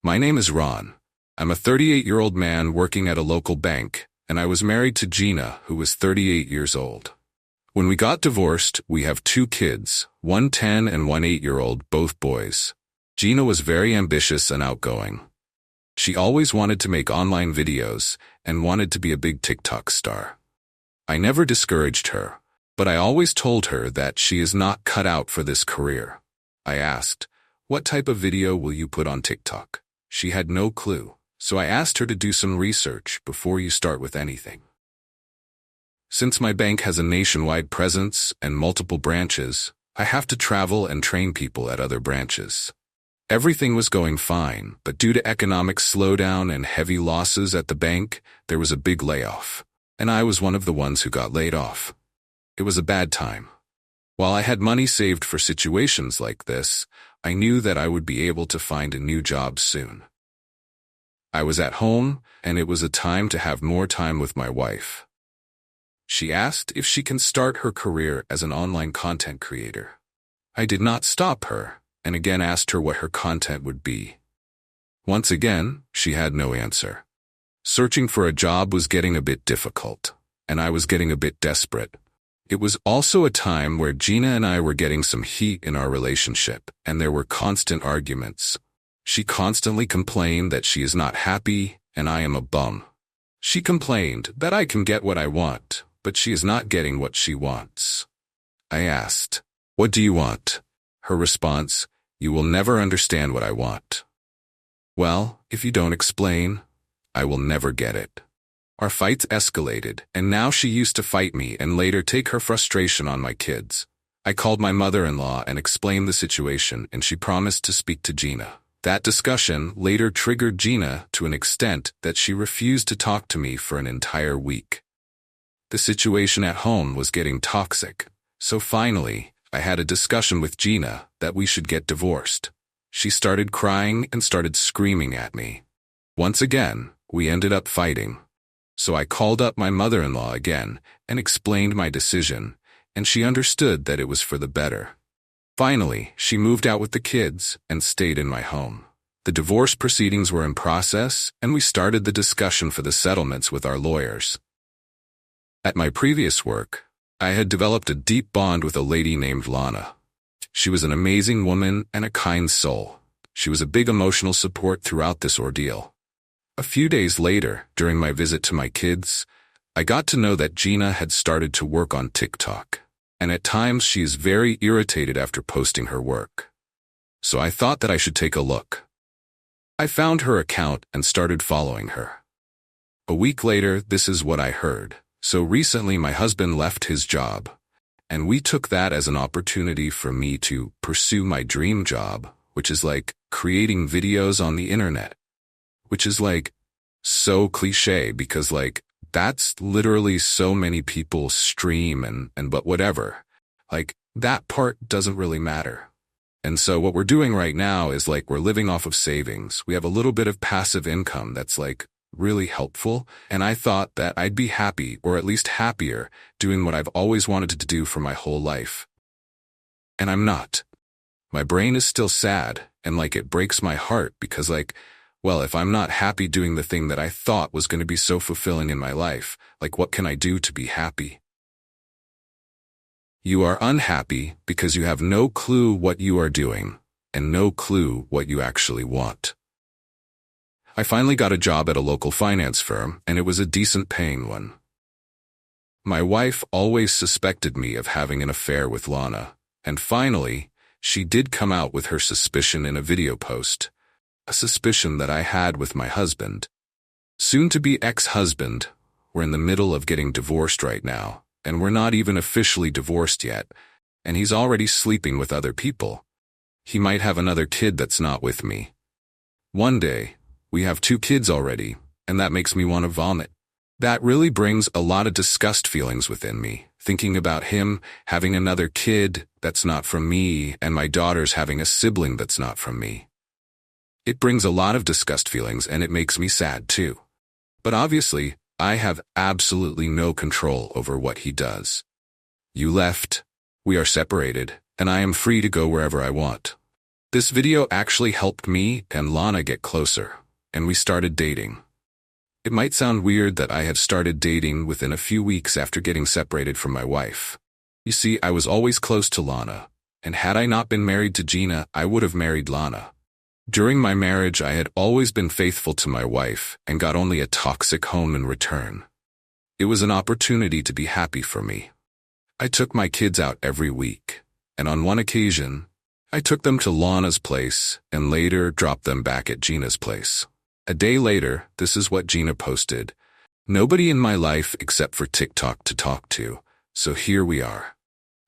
My name is Ron. I'm a 38-year-old man working at a local bank, and I was married to Gina, who was 38 years old. When we got divorced, we have two kids, one 10 and one 8-year-old, both boys. Gina was very ambitious and outgoing. She always wanted to make online videos and wanted to be a big TikTok star. I never discouraged her, but I always told her that she is not cut out for this career. I asked, "What type of video will you put on TikTok?" She had no clue, so I asked her to do some research before you start with anything. Since my bank has a nationwide presence and multiple branches, I have to travel and train people at other branches. Everything was going fine, but due to economic slowdown and heavy losses at the bank, there was a big layoff, and I was one of the ones who got laid off. It was a bad time. While I had money saved for situations like this, I knew that I would be able to find a new job soon. I was at home, and it was a time to have more time with my wife. She asked if she can start her career as an online content creator. I did not stop her, and again asked her what her content would be. Once again, she had no answer. Searching for a job was getting a bit difficult, and I was getting a bit desperate. It was also a time where Gina and I were getting some heat in our relationship, and there were constant arguments. She constantly complained that she is not happy, and I am a bum. She complained that I can get what I want, but she is not getting what she wants. I asked, "What do you want?" Her response, "You will never understand what I want." Well, if you don't explain, I will never get it. Our fights escalated, and now she used to fight me and later take her frustration on my kids. I called my mother-in-law and explained the situation, and she promised to speak to Gina. That discussion later triggered Gina to an extent that she refused to talk to me for an entire week. The situation at home was getting toxic, so finally, I had a discussion with Gina that we should get divorced. She started crying and started screaming at me. Once again, we ended up fighting. So I called up my mother-in-law again and explained my decision, and she understood that it was for the better. Finally, she moved out with the kids and stayed in my home. The divorce proceedings were in process, and we started the discussion for the settlements with our lawyers. At my previous work, I had developed a deep bond with a lady named Lana. She was an amazing woman and a kind soul. She was a big emotional support throughout this ordeal. A few days later, during my visit to my kids, I got to know that Gina had started to work on TikTok, and at times she is very irritated after posting her work. So I thought that I should take a look. I found her account and started following her. A week later, this is what I heard. So recently my husband left his job, and we took that as an opportunity for me to pursue my dream job, which is like creating videos on the internet. Which is like so cliche because like that's literally so many people stream and but whatever. Like that part doesn't really matter. And so what we're doing right now is like we're living off of savings. We have a little bit of passive income that's like really helpful, and I thought that I'd be happy, or at least happier, doing what I've always wanted to do for my whole life. And I'm not. My brain is still sad, and like it breaks my heart because like, well, if I'm not happy doing the thing that I thought was going to be so fulfilling in my life, like what can I do to be happy? You are unhappy because you have no clue what you are doing, and no clue what you actually want. I finally got a job at a local finance firm, and it was a decent paying one. My wife always suspected me of having an affair with Lana, and finally, she did come out with her suspicion in a video post. A suspicion that I had with my husband. Soon-to-be ex-husband. We're in the middle of getting divorced right now, and we're not even officially divorced yet, and he's already sleeping with other people. He might have another kid that's not with me. One day, we have 2 kids already, and that makes me want to vomit. That really brings a lot of disgust feelings within me, thinking about him having another kid that's not from me, and my daughter's having a sibling that's not from me. It brings a lot of disgust feelings, and it makes me sad too. But obviously, I have absolutely no control over what he does. You left, we are separated, and I am free to go wherever I want. This video actually helped me and Lana get closer, and we started dating. It might sound weird that I had started dating within a few weeks after getting separated from my wife. You see, I was always close to Lana, and had I not been married to Gina, I would have married Lana. During my marriage, I had always been faithful to my wife and got only a toxic home in return. It was an opportunity to be happy for me. I took my kids out every week, and on one occasion, I took them to Lana's place and later dropped them back at Gina's place. A day later, this is what Gina posted. Nobody in my life except for TikTok to talk to, so here we are.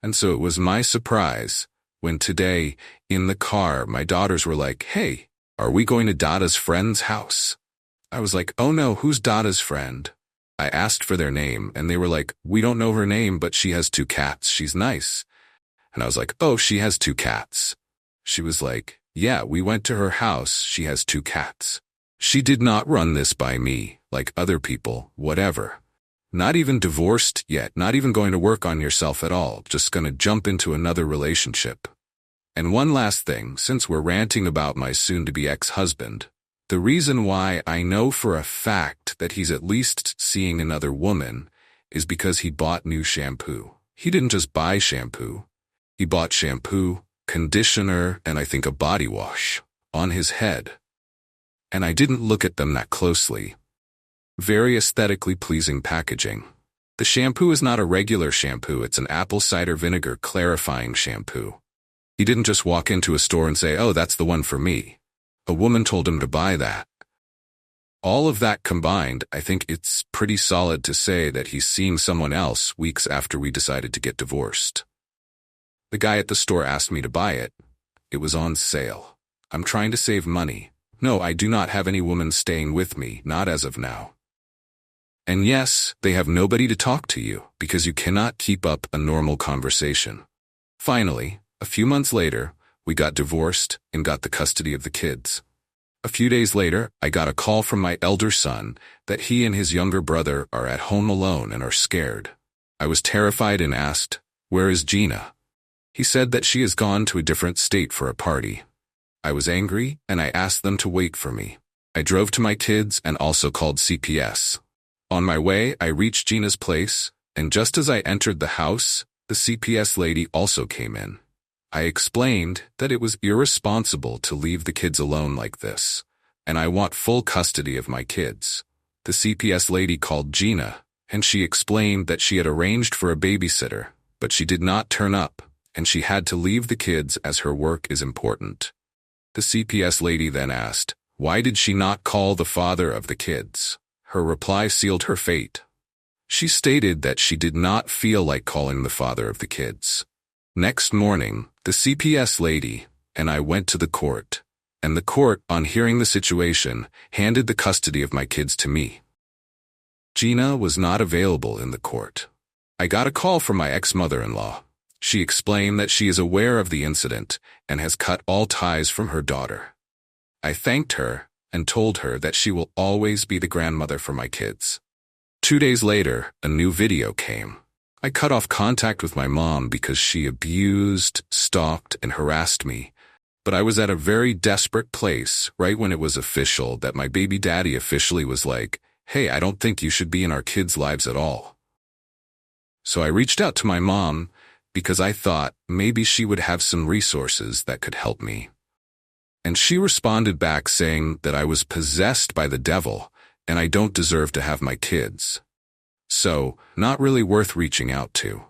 And so it was my surprise when today, in the car, my daughters were like, "Hey, are we going to Dada's friend's house?" I was like, "Oh no, who's Dada's friend?" I asked for their name, and they were like, "We don't know her name, but she has 2 cats. She's nice." And I was like, "Oh, she has 2 cats." She was like, "Yeah, we went to her house. She has 2 cats." She did not run this by me, like other people, whatever. Not even divorced yet, not even going to work on yourself at all, just gonna jump into another relationship. And one last thing, since we're ranting about my soon-to-be ex-husband, the reason why I know for a fact that he's at least seeing another woman is because he bought new shampoo. He didn't just buy shampoo. He bought shampoo, conditioner, and I think a body wash on his head. And I didn't look at them that closely. Very aesthetically pleasing packaging. The shampoo is not a regular shampoo, it's an apple cider vinegar clarifying shampoo. He didn't just walk into a store and say, "Oh, that's the one for me." A woman told him to buy that. All of that combined, I think it's pretty solid to say that he's seeing someone else weeks after we decided to get divorced. The guy at the store asked me to buy it. It was on sale. I'm trying to save money. No, I do not have any woman staying with me, not as of now. And yes, they have nobody to talk to you because you cannot keep up a normal conversation. Finally, a few months later, we got divorced and got the custody of the kids. A few days later, I got a call from my elder son that he and his younger brother are at home alone and are scared. I was terrified and asked, "Where is Gina?" He said that she has gone to a different state for a party. I was angry, and I asked them to wait for me. I drove to my kids and also called CPS. On my way, I reached Gina's place, and just as I entered the house, the CPS lady also came in. I explained that it was irresponsible to leave the kids alone like this, and I want full custody of my kids. The CPS lady called Gina, and she explained that she had arranged for a babysitter, but she did not turn up, and she had to leave the kids as her work is important. The CPS lady then asked, why did she not call the father of the kids? Her reply sealed her fate. She stated that she did not feel like calling the father of the kids. Next morning, the CPS lady and I went to the court, and the court, on hearing the situation, handed the custody of my kids to me. Gina was not available in the court. I got a call from my ex-mother-in-law. She explained that she is aware of the incident and has cut all ties from her daughter. I thanked her and told her that she will always be the grandmother for my kids. 2 days later, a new video came. I cut off contact with my mom because she abused, stalked, and harassed me. But I was at a very desperate place right when it was official that my baby daddy officially was like, hey, I don't think you should be in our kids' lives at all. So I reached out to my mom because I thought maybe she would have some resources that could help me. And she responded back saying that I was possessed by the devil and I don't deserve to have my kids. So, not really worth reaching out to.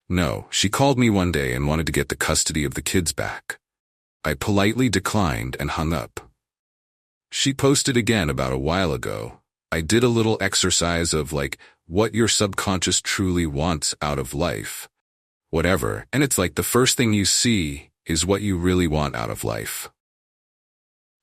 No, she called me one day and wanted to get the custody of the kids back. I politely declined and hung up. She posted again about a while ago. I did a little exercise of what your subconscious truly wants out of life. Whatever, and it's like the first thing you see is what you really want out of life.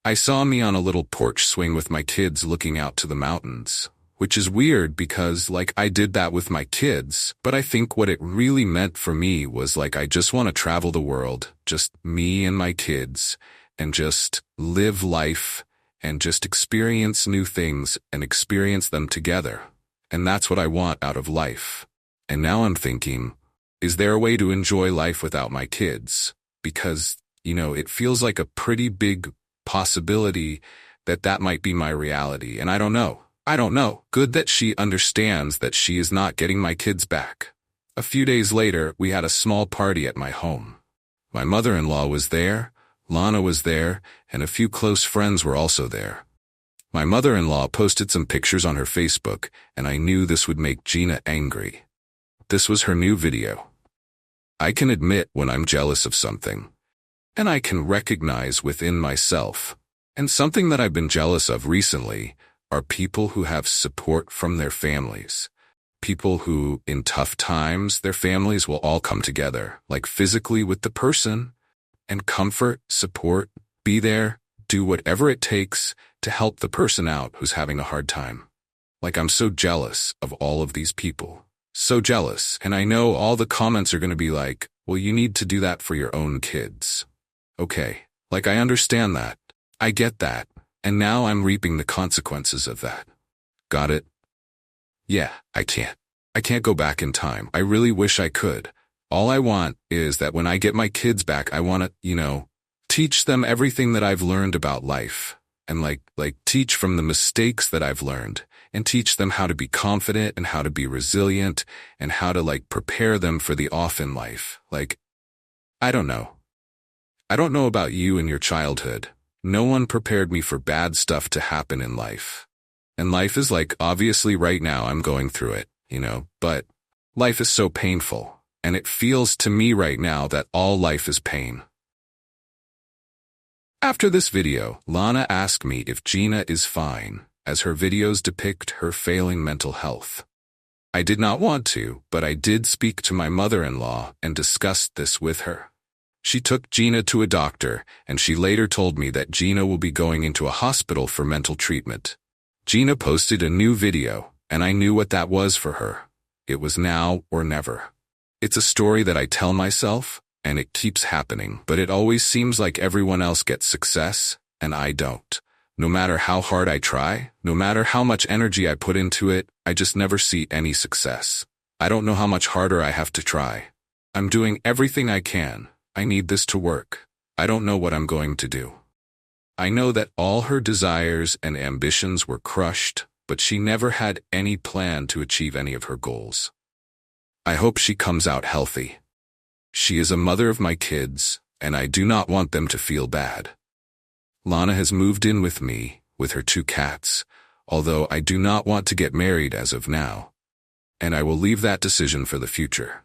I saw me on a little porch swing with my kids looking out to the mountains, which is weird because I did that with my kids, but I think what it really meant for me was I just want to travel the world, just me and my kids, and just live life and just experience new things and experience them together. And that's what I want out of life. And now I'm thinking, is there a way to enjoy life without my kids? Because it feels like a pretty big possibility that that might be my reality, and I don't know. I don't know. Good that she understands that she is not getting my kids back. A few days later, we had a small party at my home. My mother-in-law was there, Lana was there, and a few close friends were also there. My mother-in-law posted some pictures on her Facebook, and I knew this would make Gina angry. This was her new video. I can admit when I'm jealous of something, and I can recognize within myself. And something that I've been jealous of recently are people who have support from their families. People who, in tough times, their families will all come together, like physically with the person, and comfort, support, be there, do whatever it takes to help the person out who's having a hard time. Like, I'm so jealous of all of these people. So jealous, and I know all the comments are going to be like, well, you need to do that for your own kids. Okay, like, I understand that. I get that, and now I'm reaping the consequences of that. Got it? Yeah, I can't. I can't go back in time. I really wish I could. All I want is that when I get my kids back, I want to, teach them everything that I've learned about life, and like teach from the mistakes that I've learned, and teach them how to be confident and how to be resilient and how to prepare them for the off in life. I don't know. I don't know about you in your childhood. No one prepared me for bad stuff to happen in life. And life is obviously right now I'm going through it, but life is so painful, and it feels to me right now that all life is pain. After this video, Lana asked me if Gina is fine, as her videos depict her failing mental health. I did not want to, but I did speak to my mother-in-law and discussed this with her. She took Gina to a doctor, and she later told me that Gina will be going into a hospital for mental treatment. Gina posted a new video, and I knew what that was for her. It was now or never. It's a story that I tell myself, and it keeps happening, but it always seems like everyone else gets success, and I don't. No matter how hard I try, no matter how much energy I put into it, I just never see any success. I don't know how much harder I have to try. I'm doing everything I can. I need this to work. I don't know what I'm going to do. I know that all her desires and ambitions were crushed, but she never had any plan to achieve any of her goals. I hope she comes out healthy. She is a mother of my kids, and I do not want them to feel bad. Lana has moved in with me, with her 2 cats, although I do not want to get married as of now, and I will leave that decision for the future.